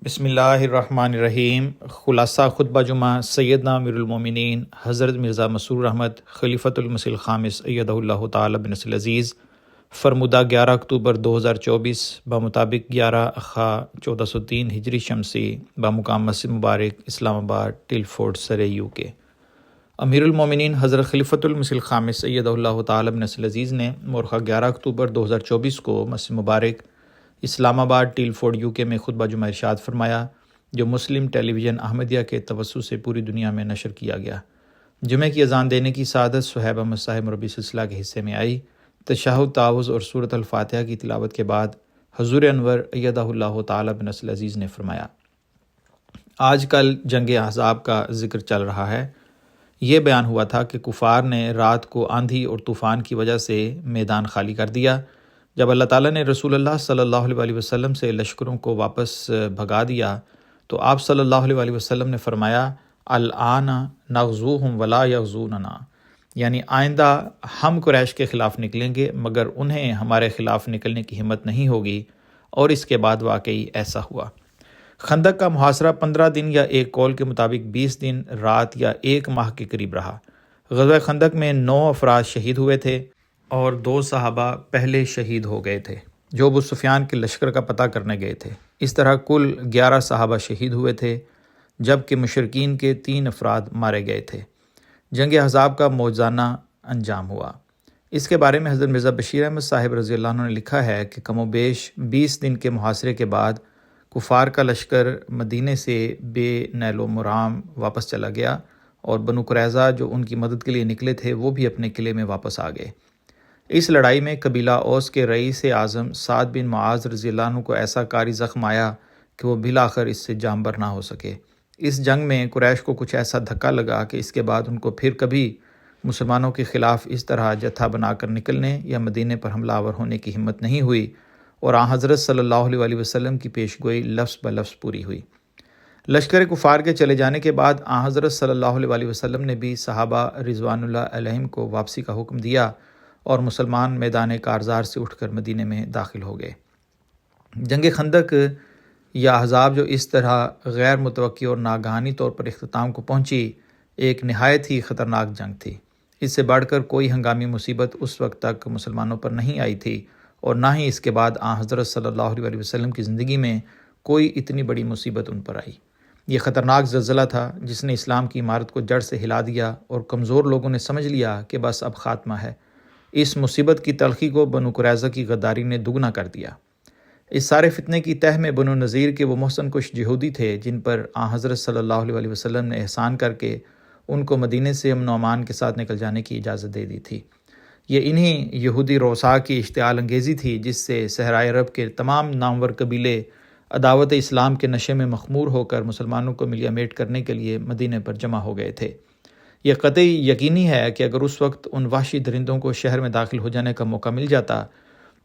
بسم اللہ الرحمن الرحیم۔ خلاصہ خطبہ جمعہ سیدنا امیر المومنین حضرت مرزا مسرور احمد خلیفۃ المسیح الخامس ایدہ اللہ تعالی بنصر العزیز فرمودہ 11 اکتوبر 2024 بمطابق 11 اخا 1403 ہجری شمسی بمقام مسجد مبارک اسلام آباد ٹلفورڈ سرے UK۔ امیر المومنین حضرت خلیفۃ المسیح الخامس ایدہ اللہ تعالی بنصر العزیز نے مورخہ 11 اکتوبر 2024 کو مسجد مبارک اسلام آباد ٹلفورڈ UK میں خطبہ جمعہ ارشاد فرمایا، جو مسلم ٹیلی ویژن احمدیہ کے توسط سے پوری دنیا میں نشر کیا گیا۔ جمعہ کی اذان دینے کی سعادت صہیب احمد صاحب مربی سلسلہ کے حصے میں آئی۔ تشہد، تعوذ اور سورۃ الفاتحہ کی تلاوت کے بعد حضور انور ایدہ اللہ تعالی بنصر العزیز نے فرمایا، آج کل جنگ احزاب کا ذکر چل رہا ہے۔ یہ بیان ہوا تھا کہ کفار نے رات کو آندھی اور طوفان کی وجہ سے میدان خالی کر دیا۔ جب اللہ تعالیٰ نے رسول اللہ صلی اللہ علیہ وسلم سے لشکروں کو واپس بھگا دیا تو آپ صلی اللہ علیہ وسلم نے فرمایا، الآن نغزوہم ولا یغزوننا، یعنی آئندہ ہم قریش کے خلاف نکلیں گے مگر انہیں ہمارے خلاف نکلنے کی ہمت نہیں ہوگی، اور اس کے بعد واقعی ایسا ہوا۔ خندق کا محاصرہ 15 دن یا ایک قول کے مطابق 20 دن رات یا ایک ماہ کے قریب رہا۔ غزوہ خندق میں 9 افراد شہید ہوئے تھے اور 2 صحابہ پہلے شہید ہو گئے تھے جو ابو سفیان کے لشکر کا پتہ کرنے گئے تھے۔ اس طرح کل 11 صحابہ شہید ہوئے تھے جبکہ مشرکین کے 3 افراد مارے گئے تھے۔ جنگ احزاب کا موجزانہ انجام ہوا۔ اس کے بارے میں حضرت مرزا بشیر احمد صاحب رضی اللہ عنہ نے لکھا ہے کہ کم و بیش 20 دن کے محاصرے کے بعد کفار کا لشکر مدینے سے بے نیل و مرام واپس چلا گیا اور بنو قریظہ جو ان کی مدد کے لیے نکلے تھے وہ بھی اپنے قلعے میں واپس آ گئے۔ اس لڑائی میں قبیلہ اوس کے رئیس اعظم سعد بن معاذ رضی اللہ عنہ کو ایسا کاری زخم آیا کہ وہ بالآخر اس سے جاں بر نہ ہو سکے۔ اس جنگ میں قریش کو کچھ ایسا دھکا لگا کہ اس کے بعد ان کو پھر کبھی مسلمانوں کے خلاف اس طرح جتھا بنا کر نکلنے یا مدینے پر حملہ آور ہونے کی ہمت نہیں ہوئی، اور آن حضرت صلی اللہ علیہ وسلم کی پیش گوئی لفظ بلفظ پوری ہوئی۔ لشکر کفار کے چلے جانے کے بعد آن حضرت صلی اللہ علیہ وسلم نے بھی صحابہ رضوان اللہ علیہم کو واپسی کا حکم دیا اور مسلمان میدان کارزار سے اٹھ کر مدینے میں داخل ہو گئے۔ جنگ خندق یا احزاب جو اس طرح غیر متوقع اور ناگہانی طور پر اختتام کو پہنچی، ایک نہایت ہی خطرناک جنگ تھی۔ اس سے بڑھ کر کوئی ہنگامی مصیبت اس وقت تک مسلمانوں پر نہیں آئی تھی، اور نہ ہی اس کے بعد آن حضرت صلی اللہ علیہ وسلم کی زندگی میں کوئی اتنی بڑی مصیبت ان پر آئی۔ یہ خطرناک زلزلہ تھا جس نے اسلام کی عمارت کو جڑ سے ہلا دیا، اور کمزور لوگوں نے سمجھ لیا کہ بس اب خاتمہ ہے۔ اس مصیبت کی تلخی کو بنو قریظہ کی غداری نے دگنا کر دیا۔ اس سارے فتنے کی تہ میں بنو نذیر کے وہ محسن کش یہودی تھے جن پر آن حضرت صلی اللہ علیہ وسلم نے احسان کر کے ان کو مدینے سے امن و امان کے ساتھ نکل جانے کی اجازت دے دی تھی۔ یہ انہی یہودی روسا کی اشتعال انگیزی تھی جس سے صحرائے عرب کے تمام نامور قبیلے عداوت اسلام کے نشے میں مخمور ہو کر مسلمانوں کو ملیا میٹ کرنے کے لیے مدینے پر جمع ہو گئے تھے۔ یہ قطعی یقینی ہے کہ اگر اس وقت ان وحشی درندوں کو شہر میں داخل ہو جانے کا موقع مل جاتا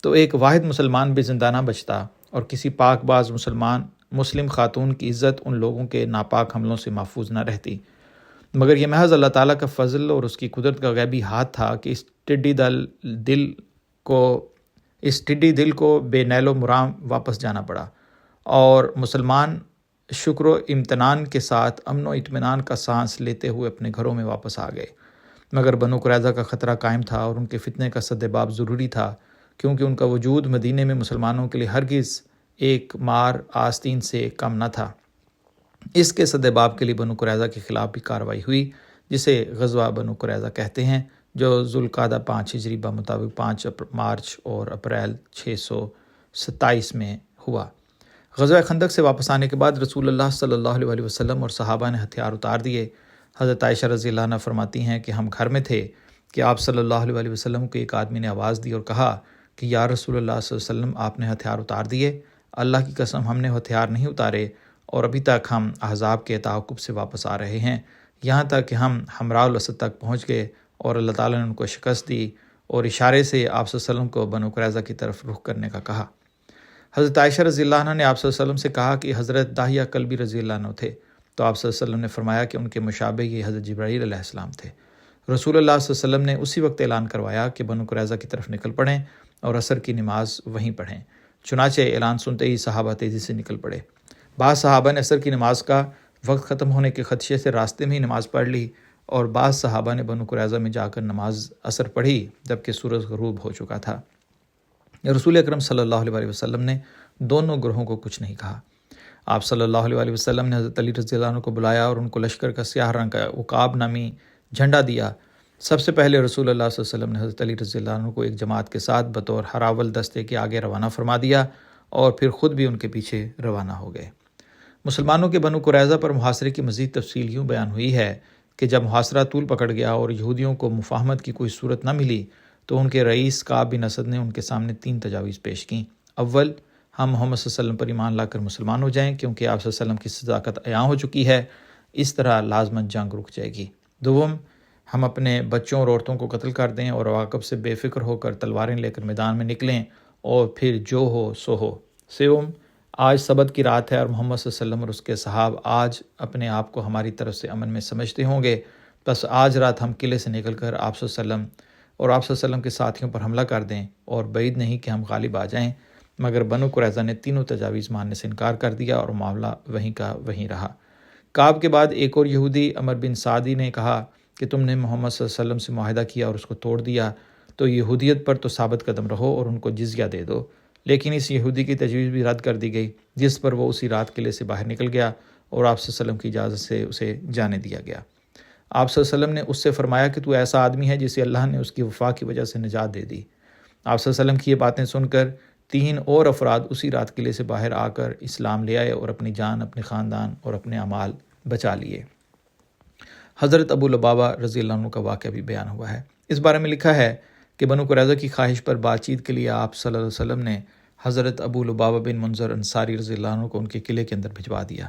تو ایک واحد مسلمان بھی زندہ نہ بچتا، اور کسی پاک باز مسلم خاتون کی عزت ان لوگوں کے ناپاک حملوں سے محفوظ نہ رہتی۔ مگر یہ محض اللہ تعالیٰ کا فضل اور اس کی قدرت کا غیبی ہاتھ تھا کہ اس ٹڈی دل کو بے نیل و مرام واپس جانا پڑا، اور مسلمان شکر و امتنان کے ساتھ امن و اطمینان کا سانس لیتے ہوئے اپنے گھروں میں واپس آ گئے۔ مگر بنو قریظہ کا خطرہ قائم تھا اور ان کے فتنے کا سدباب ضروری تھا، کیونکہ ان کا وجود مدینے میں مسلمانوں کے لیے ہرگز ایک مار آستین سے کم نہ تھا۔ اس کے سدباب کے لیے بنو قریظہ کے خلاف بھی کارروائی ہوئی، جسے غزوہ بنو قریظہ کہتے ہیں، جو ذوالقعدہ 5 ہجری بمطابق 5 مارچ اور اپریل 627 میں ہوا۔ غزوہ خندق سے واپس آنے کے بعد رسول اللہ صلی اللہ علیہ وسلم اور صحابہ نے ہتھیار اتار دیے۔ حضرت عائشہ رضی اللہ عنہ فرماتی ہیں کہ ہم گھر میں تھے کہ آپ صلی اللہ علیہ وسلم کو ایک آدمی نے آواز دی اور کہا کہ یا رسول اللہ صلی اللہ علیہ وسلم، آپ نے ہتھیار اتار دیے؟ اللہ کی قسم ہم نے ہتھیار نہیں اتارے، اور ابھی تک ہم احزاب کے تعاقب سے واپس آ رہے ہیں، یہاں تک کہ ہم حمراء الاسد تک پہنچ گئے اور اللہ تعالیٰ نے ان کو شکست دی، اور اشارے سے آپ صلی اللہ علیہ وسلم کو بنو قریظہ کی طرف رخ کرنے کا کہا۔ حضرت عائشہ رضی اللہ عنہ نے آپ صلی اللہ علیہ وسلم سے کہا کہ حضرت داہیہ کلبی رضی اللہ عنہ تھے، تو آپ صلی اللہ علیہ وسلم نے فرمایا کہ ان کے مشابہ یہ حضرت جبرائیل علیہ السلام تھے۔ رسول اللہ صلی اللہ علیہ وسلم نے اسی وقت اعلان کروایا کہ بنو قریظہ کی طرف نکل پڑیں اور عصر کی نماز وہیں پڑھیں۔ چنانچہ اعلان سنتے ہی صحابہ تیزی سے نکل پڑے۔ بعض صحابہ نے عصر کی نماز کا وقت ختم ہونے کے خدشے سے راستے میں ہی نماز پڑھ لی، اور بعض صحابہ نے بنو قریظہ میں جا کر نماز عصر پڑھی جبکہ سورج غروب ہو چکا تھا۔ رسول اکرم صلی اللہ علیہ وسلم نے دونوں گروہوں کو کچھ نہیں کہا۔ آپ صلی اللہ علیہ وسلم نے حضرت علی رضی اللہ عنہ کو بلایا اور ان کو لشکر کا سیاہ رنگ کا عقاب نامی جھنڈا دیا۔ سب سے پہلے رسول اللہ صلی اللہ علیہ وسلم نے حضرت علی رضی اللہ عنہ کو ایک جماعت کے ساتھ بطور ہراول دستے کے آگے روانہ فرما دیا اور پھر خود بھی ان کے پیچھے روانہ ہو گئے۔ مسلمانوں کے بنو قریظہ پر محاصرے کی مزید تفصیل یوں بیان ہوئی ہے کہ جب محاصرہ طول پکڑ گیا اور یہودیوں کو مفاہمت کی کوئی صورت نہ ملی تو ان کے رئیس کعب بن اسد نے ان کے سامنے 3 تجاویز پیش کیں۔ اول، ہم محمد صلی اللہ علیہ وسلم پر ایمان لا کر مسلمان ہو جائیں کیونکہ آپ صلی اللہ علیہ وسلم کی صداقت عیاں ہو چکی ہے، اس طرح لازماً جنگ رک جائے گی۔ دوم، ہم اپنے بچوں اور عورتوں کو قتل کر دیں اور عواقب سے بے فکر ہو کر تلواریں لے کر میدان میں نکلیں اور پھر جو ہو سو ہو۔ سوم، آج سبت کی رات ہے اور محمد صلی اللہ علیہ وسلم اور اس کے صحاب آج اپنے آپ کو ہماری طرف سے امن میں سمجھتے ہوں گے، بس آج رات ہم قلعے سے نکل کر آپ صلی اللہ علیہ وسلم اور آپ صلی اللہ علیہ وسلم کے ساتھیوں پر حملہ کر دیں، اور بعید نہیں کہ ہم غالب آ جائیں۔ مگر بنو قریظہ نے تینوں تجاویز ماننے سے انکار کر دیا اور معاملہ وہیں کا وہیں رہا۔ کعب کے بعد ایک اور یہودی عمر بن سعدی نے کہا کہ تم نے محمد صلی اللہ علیہ وسلم سے معاہدہ کیا اور اس کو توڑ دیا، تو یہودیت پر تو ثابت قدم رہو اور ان کو جزیہ دے دو۔ لیکن اس یہودی کی تجویز بھی رد کر دی گئی، جس پر وہ اسی رات قلعے سے باہر نکل گیا اور آپ صلی اللہ علیہ وسلم کی اجازت سے اسے جانے دیا گیا۔ آپ صلی اللہ علیہ وسلم نے اس سے فرمایا کہ تو ایسا آدمی ہے جسے اللہ نے اس کی وفا کی وجہ سے نجات دے دی۔ آپ صلی اللہ علیہ وسلم کی یہ باتیں سن کر 3 اور افراد اسی رات قلعے سے باہر آ کر اسلام لے آئے اور اپنی جان، اپنے خاندان اور اپنے اعمال بچا لیے۔ حضرت ابو لبابہ رضی اللہ عنہ کا واقعہ بھی بیان ہوا ہے۔ اس بارے میں لکھا ہے کہ بنو قریظہ کی خواہش پر بات چیت کے لیے آپ صلی اللہ علیہ وسلم نے حضرت ابو لبابہ بن منذر انصاری رضی اللہ عنہ کو ان کے قلعے کے اندر بھجوا دیا۔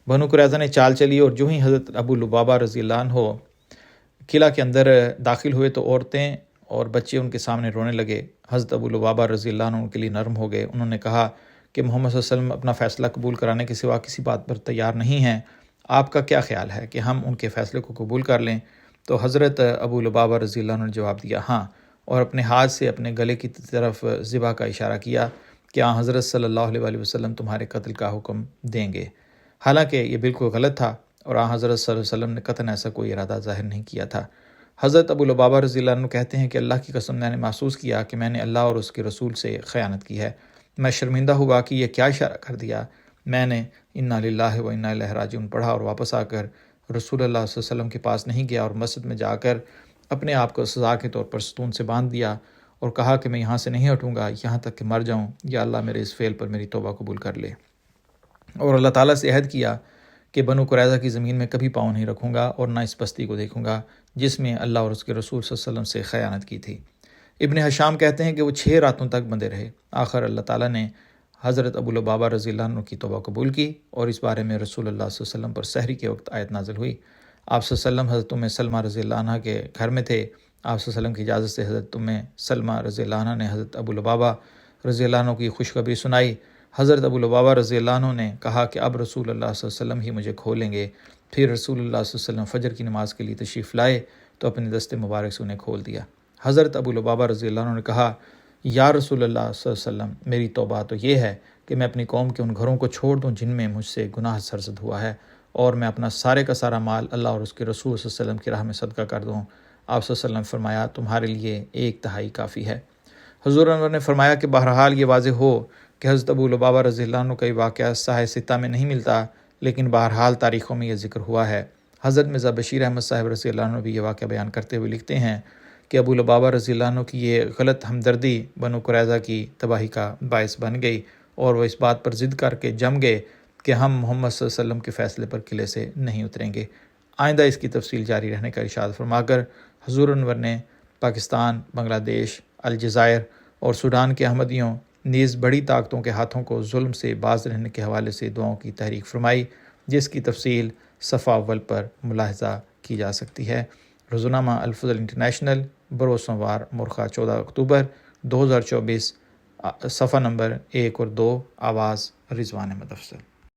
بنو قریظہ نے چال چلی اور جو ہی حضرت ابو لبابہ رضی اللہ عنہ قلعہ کے اندر داخل ہوئے تو عورتیں اور بچے ان کے سامنے رونے لگے۔ حضرت ابو لبابہ رضی اللہ عنہ ان کے لیے نرم ہو گئے۔ انہوں نے کہا کہ محمد صلی اللہ علیہ وسلم اپنا فیصلہ قبول کرانے کے سوا کسی بات پر تیار نہیں ہیں، آپ کا کیا خیال ہے کہ ہم ان کے فیصلے کو قبول کر لیں؟ تو حضرت ابو لبابہ رضی اللہ عنہ نے جواب دیا ہاں، اور اپنے ہاتھ سے اپنے گلے کی طرف ذبح کا اشارہ کیا کہ آن حضرت صلی اللہ علیہ وسلم تمہارے قتل کا حکم دیں گے۔ حالانکہ یہ بالکل غلط تھا اور آن حضرت صلی اللہ علیہ وسلم نے قطعاً ایسا کوئی ارادہ ظاہر نہیں کیا تھا۔ حضرت ابو لبابہ رضی اللہ عنہ کہتے ہیں کہ اللہ کی قسم میں نے محسوس کیا کہ میں نے اللہ اور اس کے رسول سے خیانت کی ہے۔ میں شرمندہ ہوا کہ یہ کیا اشارہ کر دیا۔ میں نے انا للہ و انا الیہ راجعون پڑھا اور واپس آ کر رسول اللہ صلی اللہ علیہ وسلم کے پاس نہیں گیا اور مسجد میں جا کر اپنے آپ کو سزا کے طور پر ستون سے باندھ دیا اور کہا کہ میں یہاں سے نہیں ہٹوں گا یہاں تک کہ مر جاؤں، یا اللہ میرے اس فعل پر میری توبہ قبول کر لے۔ اور اللہ تعالیٰ سے عہد کیا کہ بنو قریظہ کی زمین میں کبھی پاؤں نہیں رکھوں گا اور نہ اس بستی کو دیکھوں گا جس میں اللہ اور اس کے رسول صلی اللہ علیہ وسلم سے خیانت کی تھی۔ ابن حشام کہتے ہیں کہ وہ 6 راتوں تک بندے رہے۔ آخر اللہ تعالیٰ نے حضرت ابو لبابہ رضی اللہ عنہ کی توبہ قبول کی اور اس بارے میں رسول اللہ صلی اللہ علیہ وسلم پر سحری کے وقت آیت نازل ہوئی۔ آپ صلی اللہ علیہ وسلم حضرت سلمہ رضی اللہ عنہ کے گھر میں تھے۔ آپ صلی اللہ علیہ وسلم کی اجازت سے حضرت سلمہ رضی اللہ عنہ نے حضرت ابو لبابہ رضی اللہ عنہ کی خوشخبری سنائی۔ حضرت ابو لبابہ رضی اللہ عنہ نے کہا کہ اب رسول اللہ صلی اللہ علیہ وسلم ہی مجھے کھولیں گے۔ پھر رسول اللہ صلی اللہ علیہ وسلم فجر کی نماز کے لیے تشریف لائے تو اپنے دست مبارک سے انہیں کھول دیا۔ حضرت ابو لبابہ رضی اللہ عنہ نے کہا یا رسول اللہ صلی اللہ علیہ وسلم، میری توبہ تو یہ ہے کہ میں اپنی قوم کے ان گھروں کو چھوڑ دوں جن میں مجھ سے گناہ سرزد ہوا ہے، اور میں اپنا سارے کا سارا مال اللہ اور اس کے رسول صلی اللہ علیہ وسلم کی راہ میں صدقہ کر دوں۔ آپ صلی اللہ علیہ وسلم فرمایا تمہارے لیے 1/3 کافی ہے۔ حضور انور نے فرمایا کہ بہرحال یہ واضح ہو کہ حضرت ابو لبابہ رضی اللہ عنہ کا یہ واقعہ صحیح ستہ میں نہیں ملتا، لیکن بہرحال تاریخوں میں یہ ذکر ہوا ہے۔ حضرت مرزا بشیر احمد صاحب رضی اللہ عنہ بھی یہ واقعہ بیان کرتے ہوئے لکھتے ہیں کہ ابو لبابہ رضی اللہ عنہ کی یہ غلط ہمدردی بنو قریظہ کی تباہی کا باعث بن گئی اور وہ اس بات پر ضد کر کے جم گئے کہ ہم محمد صلی اللہ علیہ وسلم کے فیصلے پر قلعے سے نہیں اتریں گے۔ آئندہ اس کی تفصیل جاری رہنے کا ارشاد فرما کر حضور انور نے پاکستان، بنگلہ دیش، الجزائر اور سوڈان کے احمدیوں نیز بڑی طاقتوں کے ہاتھوں کو ظلم سے باز رہنے کے حوالے سے دعاؤں کی تحریک فرمائی، جس کی تفصیل صفحہ اول پر ملاحظہ کی جا سکتی ہے۔ روزنامہ الفضل انٹرنیشنل، بروز سوموار مورخہ 14 اکتوبر 2024، صفحہ نمبر 1 اور 2، آواز رضوان احمد افضل۔